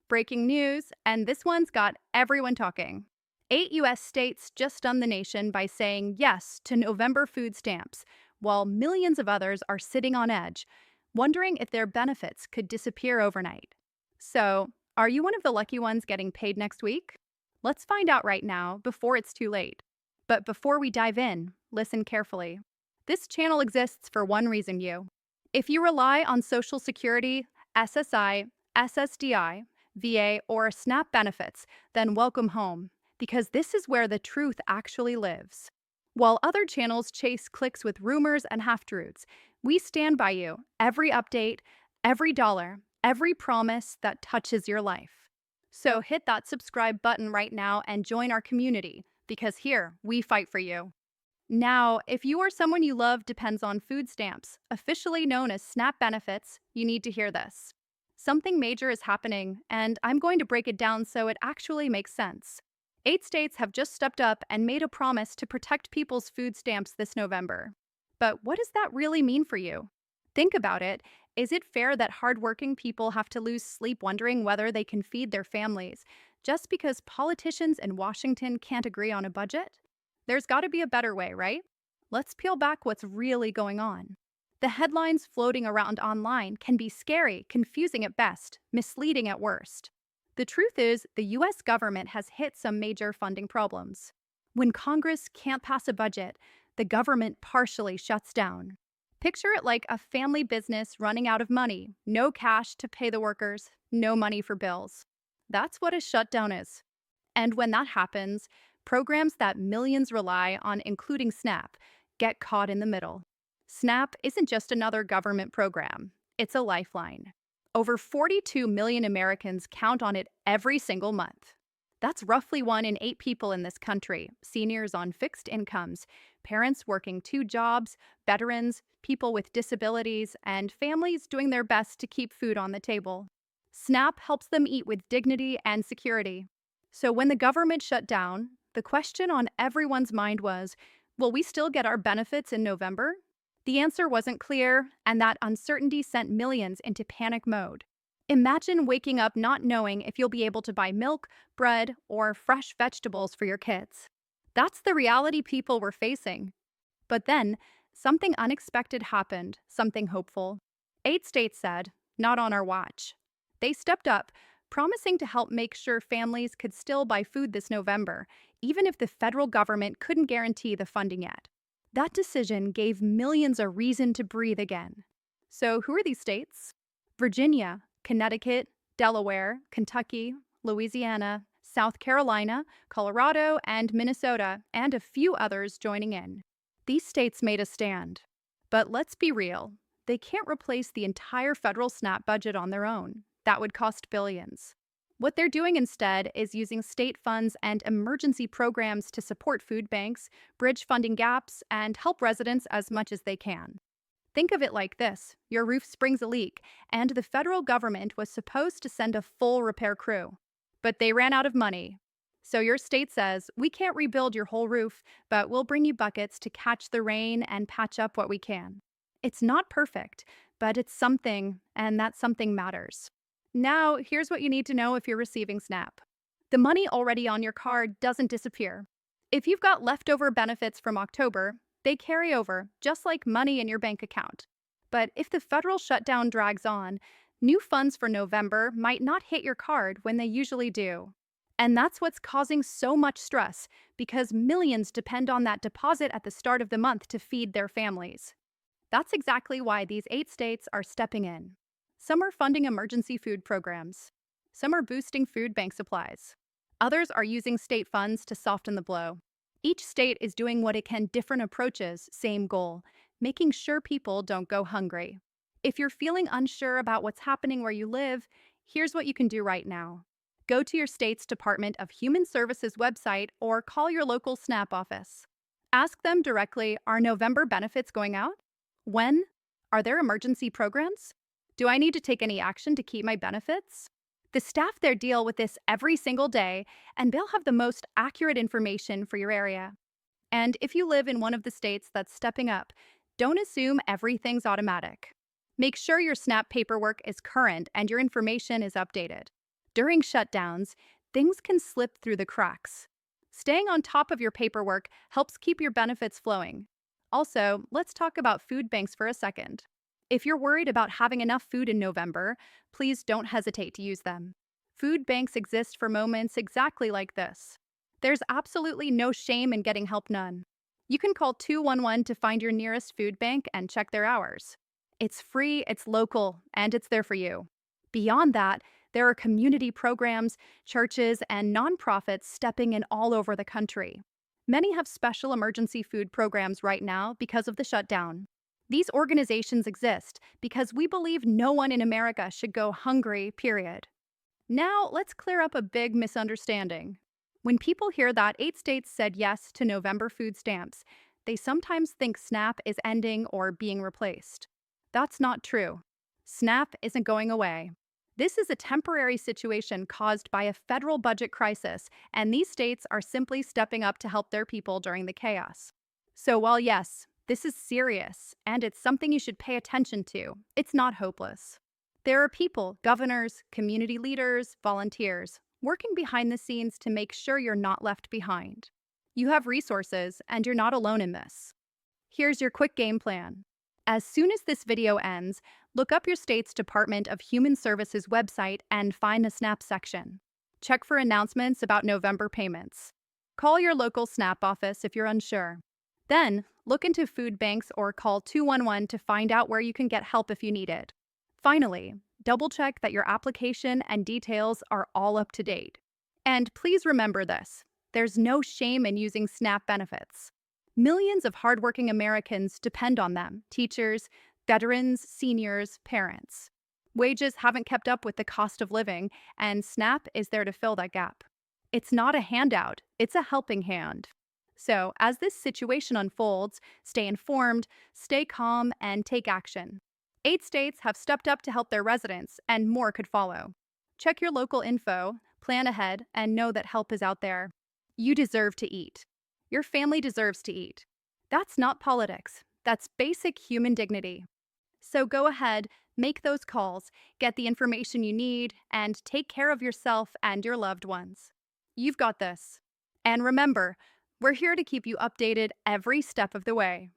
Breaking news, and this one's got everyone talking. 8 U.S. states just stunned the nation by saying yes to November food stamps, while millions of others are sitting on edge, wondering if their benefits could disappear overnight. So, are you one of the lucky ones getting paid next week? Let's find out right now before it's too late. But before we dive in, listen carefully. This channel exists for one reason, you. If you rely on Social Security, SSI, SSDI, VA, or SNAP benefits, then welcome home, because this is where the truth actually lives. While other channels chase clicks with rumors and half-truths, we stand by you every update, every dollar, every promise that touches your life. So hit that subscribe button right now and join our community, because here we fight for you. Now, if you or someone you love depends on food stamps, officially known as SNAP benefits, you need to hear this. Something major is happening, and I'm going to break it down so it actually makes sense. 8 states have just stepped up and made a promise to protect people's food stamps this November. But what does that really mean for you? Think about it. Is it fair that hardworking people have to lose sleep wondering whether they can feed their families just because politicians in Washington can't agree on a budget? There's got to be a better way, right? Let's peel back what's really going on. The headlines floating around online can be scary, confusing at best, misleading at worst. The truth is, the US government has hit some major funding problems. When Congress can't pass a budget, the government partially shuts down. Picture it like a family business running out of money, no cash to pay the workers, no money for bills. That's what a shutdown is. And when that happens, programs that millions rely on, including SNAP, get caught in the middle. SNAP isn't just another government program, it's a lifeline. Over 42 million Americans count on it every single month. That's roughly 1 in 8 people in this country, seniors on fixed incomes, parents working 2 jobs, veterans, people with disabilities, and families doing their best to keep food on the table. SNAP helps them eat with dignity and security. So when the government shut down, the question on everyone's mind was, will we still get our benefits in November? The answer wasn't clear, and that uncertainty sent millions into panic mode. Imagine waking up not knowing if you'll be able to buy milk, bread, or fresh vegetables for your kids. That's the reality people were facing. But then, something unexpected happened, something hopeful. 8 states said, "Not on our watch." They stepped up, promising to help make sure families could still buy food this November, even if the federal government couldn't guarantee the funding yet. That decision gave millions a reason to breathe again. So who are these states? Virginia, Connecticut, Delaware, Kentucky, Louisiana, South Carolina, Colorado, and Minnesota, and a few others joining in. These states made a stand. But let's be real, they can't replace the entire federal SNAP budget on their own. That would cost billions. What they're doing instead is using state funds and emergency programs to support food banks, bridge funding gaps, and help residents as much as they can. Think of it like this. Your roof springs a leak, and the federal government was supposed to send a full repair crew. But they ran out of money. So your state says, we can't rebuild your whole roof, but we'll bring you buckets to catch the rain and patch up what we can. It's not perfect, but it's something, and that something matters. Now, here's what you need to know if you're receiving SNAP. The money already on your card doesn't disappear. If you've got leftover benefits from October, they carry over, just like money in your bank account. But if the federal shutdown drags on, new funds for November might not hit your card when they usually do. And that's what's causing so much stress, because millions depend on that deposit at the start of the month to feed their families. That's exactly why these 8 states are stepping in. Some are funding emergency food programs. Some are boosting food bank supplies. Others are using state funds to soften the blow. Each state is doing what it can, different approaches, same goal, making sure people don't go hungry. If you're feeling unsure about what's happening where you live, here's what you can do right now. Go to your state's Department of Human Services website or call your local SNAP office. Ask them directly, are November benefits going out? When? Are there emergency programs? Do I need to take any action to keep my benefits? The staff there deal with this every single day, and they'll have the most accurate information for your area. And if you live in one of the states that's stepping up, don't assume everything's automatic. Make sure your SNAP paperwork is current and your information is updated. During shutdowns, things can slip through the cracks. Staying on top of your paperwork helps keep your benefits flowing. Also, let's talk about food banks for a second. If you're worried about having enough food in November, please don't hesitate to use them. Food banks exist for moments exactly like this. There's absolutely no shame in getting help none. You can call 211 to find your nearest food bank and check their hours. It's free, it's local, and it's there for you. Beyond that, there are community programs, churches, and nonprofits stepping in all over the country. Many have special emergency food programs right now because of the shutdown. These organizations exist because we believe no one in America should go hungry, period. Now, let's clear up a big misunderstanding. When people hear that 8 states said yes to November food stamps, they sometimes think SNAP is ending or being replaced. That's not true. SNAP isn't going away. This is a temporary situation caused by a federal budget crisis, and these states are simply stepping up to help their people during the chaos. So, while yes, this is serious and it's something you should pay attention to, it's not hopeless. There are people, governors, community leaders, volunteers, working behind the scenes to make sure you're not left behind. You have resources, and you're not alone in this. Here's your quick game plan. As soon as this video ends, look up your state's Department of Human Services website and find the SNAP section. Check for announcements about November payments. Call your local SNAP office if you're unsure. Then, look into food banks or call 211 to find out where you can get help if you need it. Finally, double-check that your application and details are all up to date. And please remember this: there's no shame in using SNAP benefits. Millions of hardworking Americans depend on them: teachers, veterans, seniors, parents. Wages haven't kept up with the cost of living, and SNAP is there to fill that gap. It's not a handout, it's a helping hand. So, as this situation unfolds, stay informed, stay calm, and take action. 8 states have stepped up to help their residents, and more could follow. Check your local info, plan ahead, and know that help is out there. You deserve to eat. Your family deserves to eat. That's not politics. That's basic human dignity. So go ahead, make those calls, get the information you need, and take care of yourself and your loved ones. You've got this. And remember, we're here to keep you updated every step of the way.